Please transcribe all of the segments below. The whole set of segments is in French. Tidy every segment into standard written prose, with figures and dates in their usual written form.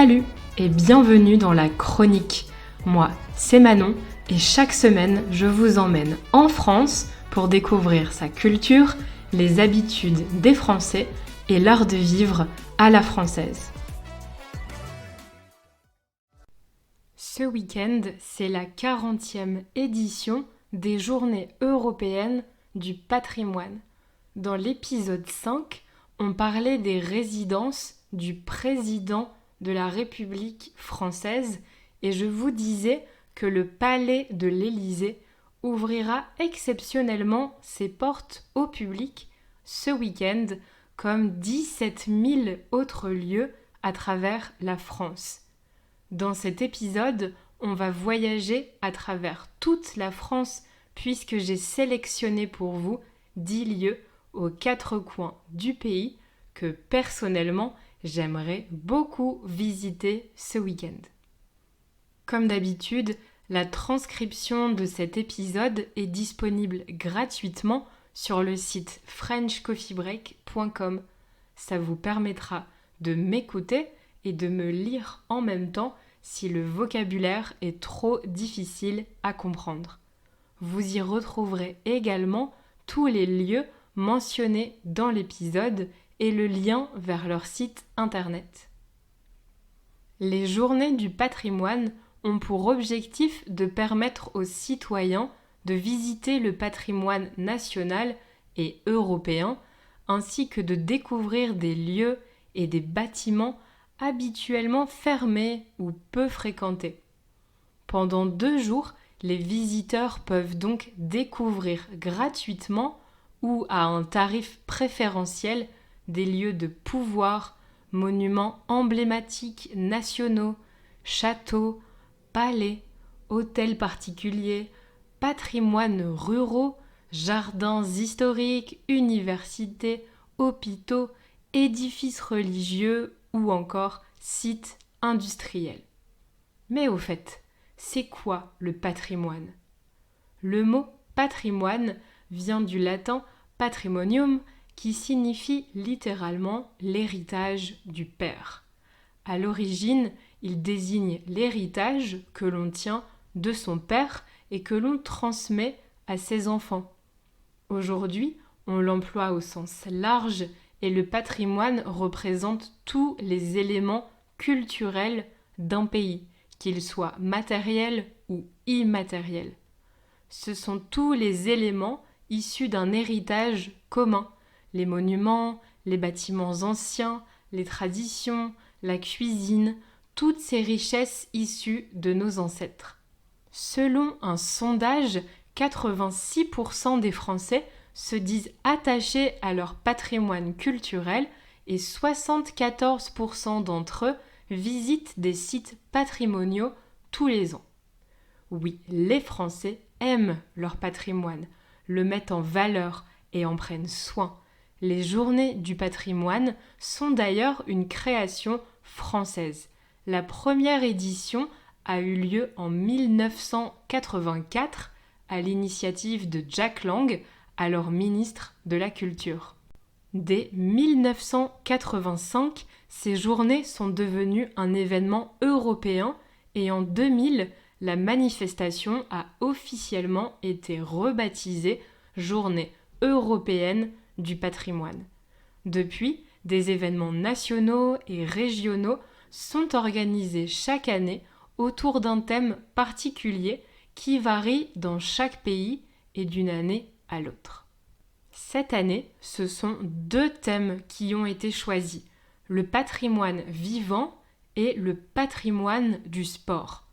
Salut et bienvenue dans la chronique. Moi, c'est Manon et chaque semaine, je vous emmène en France pour découvrir sa culture, les habitudes des Français et l'art de vivre à la française. Ce week-end, c'est la 40e édition des Journées européennes du patrimoine. Dans l'épisode 5, on parlait des résidences du président de la République française et je vous disais que le palais de l'Élysée ouvrira exceptionnellement ses portes au public ce week-end comme 17 000 autres lieux à travers la France. Dans cet épisode, on va voyager à travers toute la France puisque j'ai sélectionné pour vous 10 lieux aux 4 coins du pays que personnellement j'aimerais beaucoup visiter ce week-end. Comme d'habitude, la transcription de cet épisode est disponible gratuitement sur le site frenchcoffeebreak.com. Ça vous permettra de m'écouter et de me lire en même temps si le vocabulaire est trop difficile à comprendre. Vous y retrouverez également tous les lieux mentionnés dans l'épisode et le lien vers leur site internet. Les Journées du patrimoine ont pour objectif de permettre aux citoyens de visiter le patrimoine national et européen, ainsi que de découvrir des lieux et des bâtiments habituellement fermés ou peu fréquentés. Pendant 2 jours, les visiteurs peuvent donc découvrir gratuitement ou à un tarif préférentiel des lieux de pouvoir, monuments emblématiques nationaux, châteaux, palais, hôtels particuliers, patrimoines ruraux, jardins historiques, universités, hôpitaux, édifices religieux ou encore sites industriels. Mais au fait, c'est quoi le patrimoine ? Le mot patrimoine vient du latin patrimonium qui signifie littéralement l'héritage du père. À l'origine, il désigne l'héritage que l'on tient de son père et que l'on transmet à ses enfants. Aujourd'hui, on l'emploie au sens large et le patrimoine représente tous les éléments culturels d'un pays, qu'ils soient matériels ou immatériels. Ce sont tous les éléments issus d'un héritage commun, les monuments, les bâtiments anciens, les traditions, la cuisine, toutes ces richesses issues de nos ancêtres. Selon un sondage, 86% des Français se disent attachés à leur patrimoine culturel et 74% d'entre eux visitent des sites patrimoniaux tous les ans. Oui, les Français aiment leur patrimoine, le mettent en valeur et en prennent soin. Les Journées du patrimoine sont d'ailleurs une création française. La première édition a eu lieu en 1984 à l'initiative de Jack Lang, alors ministre de la Culture. Dès 1985, ces journées sont devenues un événement européen et en 2000, la manifestation a officiellement été rebaptisée Journée européenne du patrimoine. Depuis, des événements nationaux et régionaux sont organisés chaque année autour d'un thème particulier qui varie dans chaque pays et d'une année à l'autre. Cette année, ce sont 2 thèmes qui ont été choisis, le patrimoine vivant et le patrimoine du sport.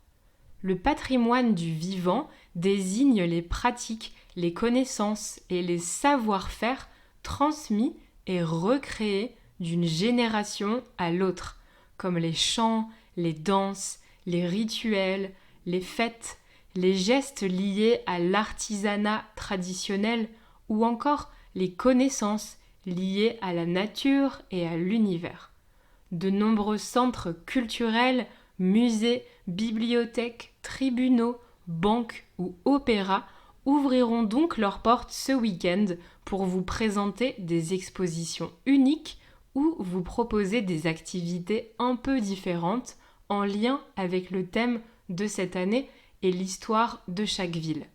Le patrimoine du vivant désigne les pratiques, les connaissances et les savoir-faire transmis et recréés d'une génération à l'autre, comme les chants, les danses, les rituels, les fêtes, les gestes liés à l'artisanat traditionnel ou encore les connaissances liées à la nature et à l'univers. De nombreux centres culturels, musées, bibliothèques, tribunaux, banques ou opéras ouvriront donc leurs portes ce week-end pour vous présenter des expositions uniques ou vous proposer des activités un peu différentes en lien avec le thème de cette année et l'histoire de chaque ville.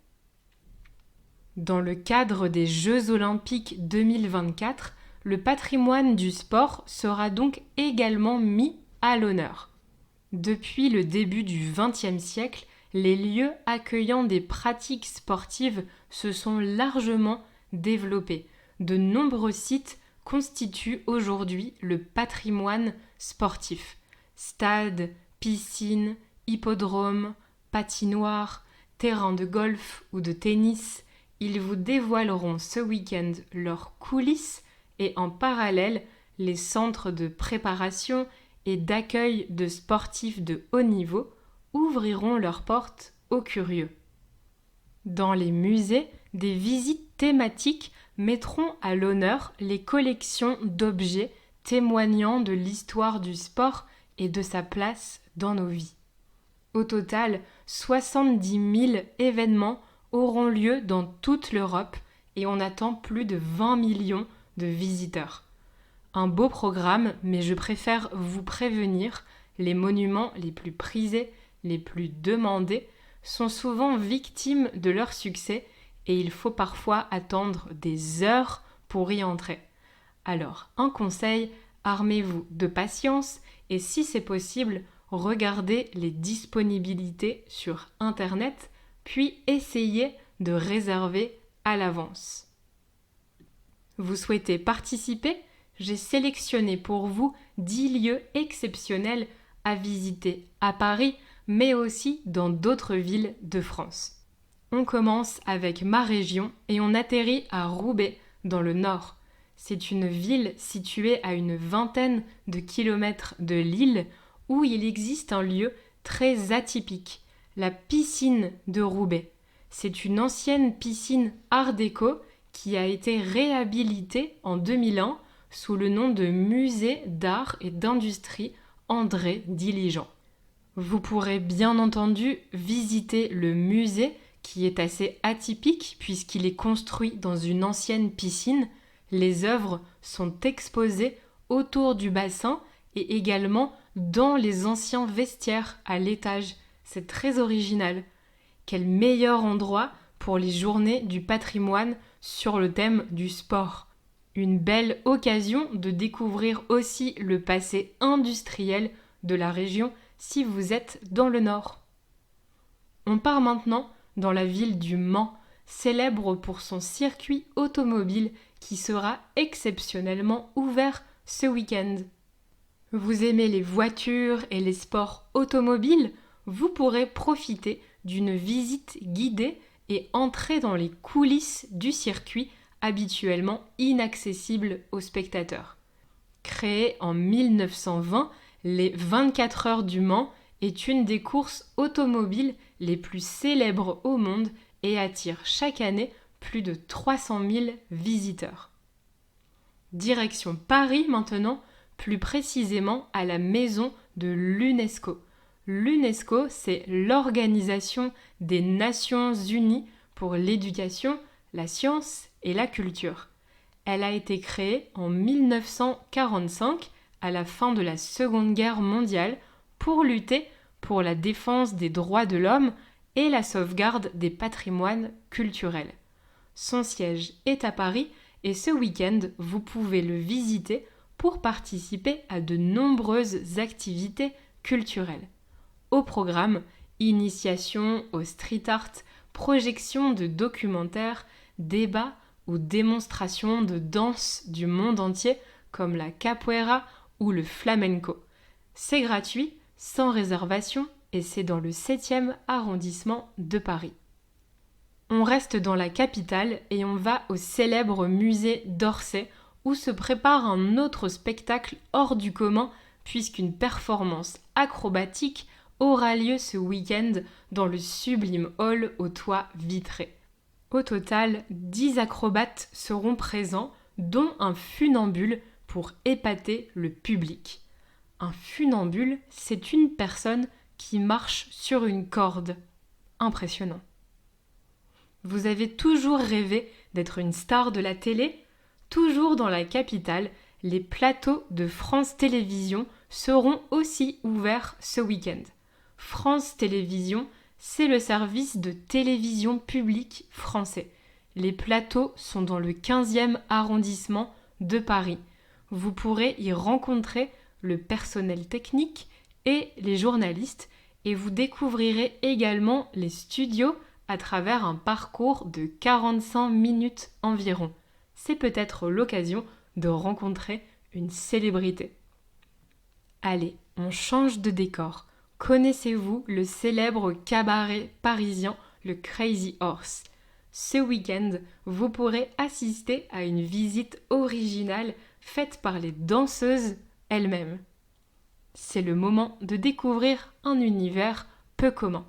Dans le cadre des Jeux olympiques 2024, le patrimoine du sport sera donc également mis à l'honneur. Depuis le début du XXe siècle, les lieux accueillant des pratiques sportives se sont largement développés. De nombreux sites constituent aujourd'hui le patrimoine sportif. Stades, piscines, hippodromes, patinoires, terrains de golf ou de tennis. Ils vous dévoileront ce week-end leurs coulisses et en parallèle les centres de préparation et d'accueil de sportifs de haut niveau ouvriront leurs portes aux curieux. Dans les musées, des visites thématiques mettront à l'honneur les collections d'objets témoignant de l'histoire du sport et de sa place dans nos vies. Au total, 70 000 événements auront lieu dans toute l'Europe et on attend plus de 20 millions de visiteurs. Un beau programme, mais je préfère vous prévenir, les monuments les plus prisés, les plus demandés, sont souvent victimes de leur succès et il faut parfois attendre des heures pour y entrer. Alors, un conseil, armez-vous de patience et si c'est possible, regardez les disponibilités sur Internet, puis essayez de réserver à l'avance. Vous souhaitez participer ? J'ai sélectionné pour vous 10 lieux exceptionnels à visiter à Paris, mais aussi dans d'autres villes de France. On commence avec ma région et on atterrit à Roubaix, dans le nord. C'est une ville située à une vingtaine de kilomètres de Lille où il existe un lieu très atypique, la piscine de Roubaix. C'est une ancienne piscine art déco qui a été réhabilitée en 2001 sous le nom de Musée d'art et d'industrie André Diligent. Vous pourrez bien entendu visiter le musée qui est assez atypique puisqu'il est construit dans une ancienne piscine. Les œuvres sont exposées autour du bassin et également dans les anciens vestiaires à l'étage. C'est très original. Quel meilleur endroit pour les journées du patrimoine sur le thème du sport. Une belle occasion de découvrir aussi le passé industriel de la région si vous êtes dans le nord. On part maintenant dans la ville du Mans, célèbre pour son circuit automobile qui sera exceptionnellement ouvert ce week-end. Vous aimez les voitures et les sports automobiles ? Vous pourrez profiter d'une visite guidée et entrer dans les coulisses du circuit habituellement inaccessible aux spectateurs. Créé en 1920, les 24 heures du Mans est une des courses automobiles les plus célèbres au monde et attire chaque année plus de 300 000 visiteurs. Direction Paris maintenant, plus précisément à la maison de l'UNESCO. L'UNESCO, c'est l'Organisation des Nations Unies pour l'éducation, la science et la culture. Elle a été créée en 1945, à la fin de la Seconde Guerre mondiale, pour lutter pour la défense des droits de l'homme et la sauvegarde des patrimoines culturels. Son siège est à Paris et ce week-end, vous pouvez le visiter pour participer à de nombreuses activités culturelles. Au programme, initiation au street art, projection de documentaires, débats ou démonstrations de danse du monde entier comme la capoeira ou le flamenco. C'est gratuit, sans réservation et c'est dans le 7e arrondissement de Paris. On reste dans la capitale et on va au célèbre musée d'Orsay où se prépare un autre spectacle hors du commun puisqu'une performance acrobatique aura lieu ce week-end dans le sublime hall au toit vitré. Au total, 10 acrobates seront présents, dont un funambule pour épater le public. Un funambule, c'est une personne qui marche sur une corde. Impressionnant. Vous avez toujours rêvé d'être une star de la télé ? Toujours dans la capitale, les plateaux de France Télévisions seront aussi ouverts ce week-end. France Télévisions, c'est le service de télévision publique français. Les plateaux sont dans le 15e arrondissement de Paris. Vous pourrez y rencontrer le personnel technique et les journalistes et vous découvrirez également les studios à travers un parcours de 45 minutes environ. C'est peut-être l'occasion de rencontrer une célébrité. Allez, on change de décor. Connaissez-vous le célèbre cabaret parisien, le Crazy Horse ? Ce week-end, vous pourrez assister à une visite originale faite par les danseuses elles-mêmes. C'est le moment de découvrir un univers peu commun.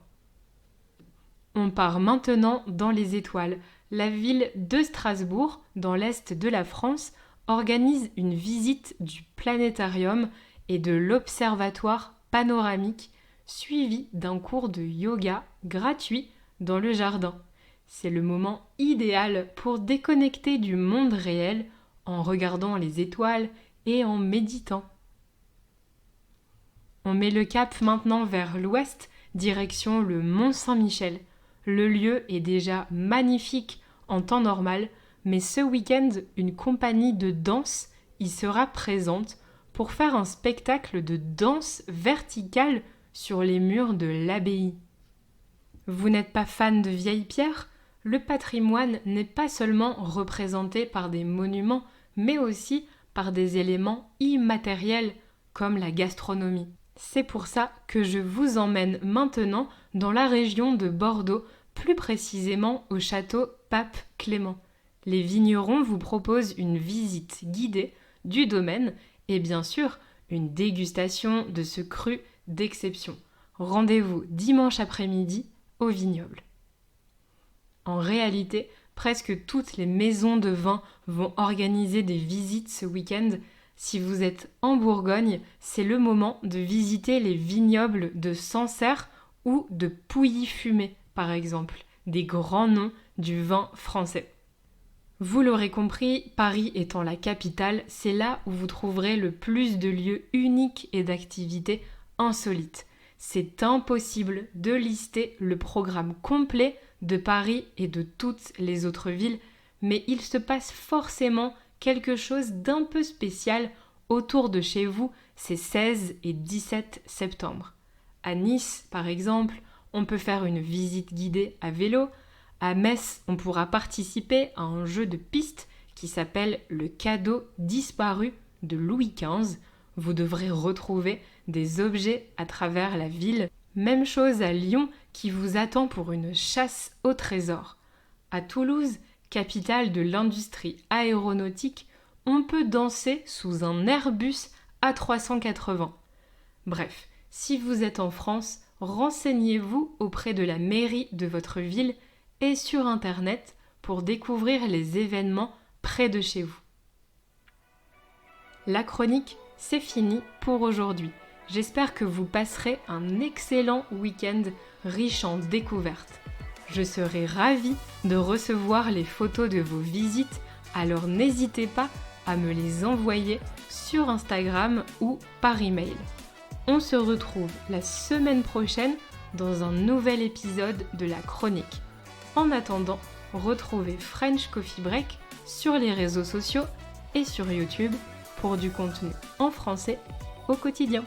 On part maintenant dans les étoiles. La ville de Strasbourg, dans l'est de la France, organise une visite du planétarium et de l'observatoire panoramique, suivi d'un cours de yoga gratuit dans le jardin. C'est le moment idéal pour déconnecter du monde réel en regardant les étoiles et en méditant. On met le cap maintenant vers l'ouest, direction le Mont Saint-Michel. Le lieu est déjà magnifique en temps normal, mais ce week-end, une compagnie de danse y sera présente pour faire un spectacle de danse verticale sur les murs de l'abbaye. Vous n'êtes pas fan de vieilles pierres ? Le patrimoine n'est pas seulement représenté par des monuments, mais aussi par des éléments immatériels comme la gastronomie. C'est pour ça que je vous emmène maintenant dans la région de Bordeaux, plus précisément au château Pape Clément. Les vignerons vous proposent une visite guidée du domaine et bien sûr une dégustation de ce cru d'exception. Rendez-vous dimanche après-midi au vignoble. En réalité, presque toutes les maisons de vin vont organiser des visites ce week-end. Si vous êtes en Bourgogne, c'est le moment de visiter les vignobles de Sancerre ou de Pouilly-Fumé, par exemple, des grands noms du vin français. Vous l'aurez compris, Paris étant la capitale, c'est là où vous trouverez le plus de lieux uniques et d'activités insolites. C'est impossible de lister le programme complet de Paris et de toutes les autres villes, mais il se passe forcément quelque chose d'un peu spécial autour de chez vous ces 16 et 17 septembre. À Nice, par exemple, on peut faire une visite guidée à vélo. À Metz, on pourra participer à un jeu de piste qui s'appelle le cadeau disparu de Louis XV. Vous devrez retrouver des objets à travers la ville. Même chose à Lyon qui vous attend pour une chasse au trésor. À Toulouse, capitale de l'industrie aéronautique, on peut danser sous un Airbus A380. Bref, si vous êtes en France, renseignez-vous auprès de la mairie de votre ville et sur Internet pour découvrir les événements près de chez vous. La chronique, c'est fini pour aujourd'hui. J'espère que vous passerez un excellent week-end riche en découvertes. Je serai ravie de recevoir les photos de vos visites, alors n'hésitez pas à me les envoyer sur Instagram ou par email. On se retrouve la semaine prochaine dans un nouvel épisode de la chronique. En attendant, retrouvez French Coffee Break sur les réseaux sociaux et sur YouTube pour du contenu en français au quotidien.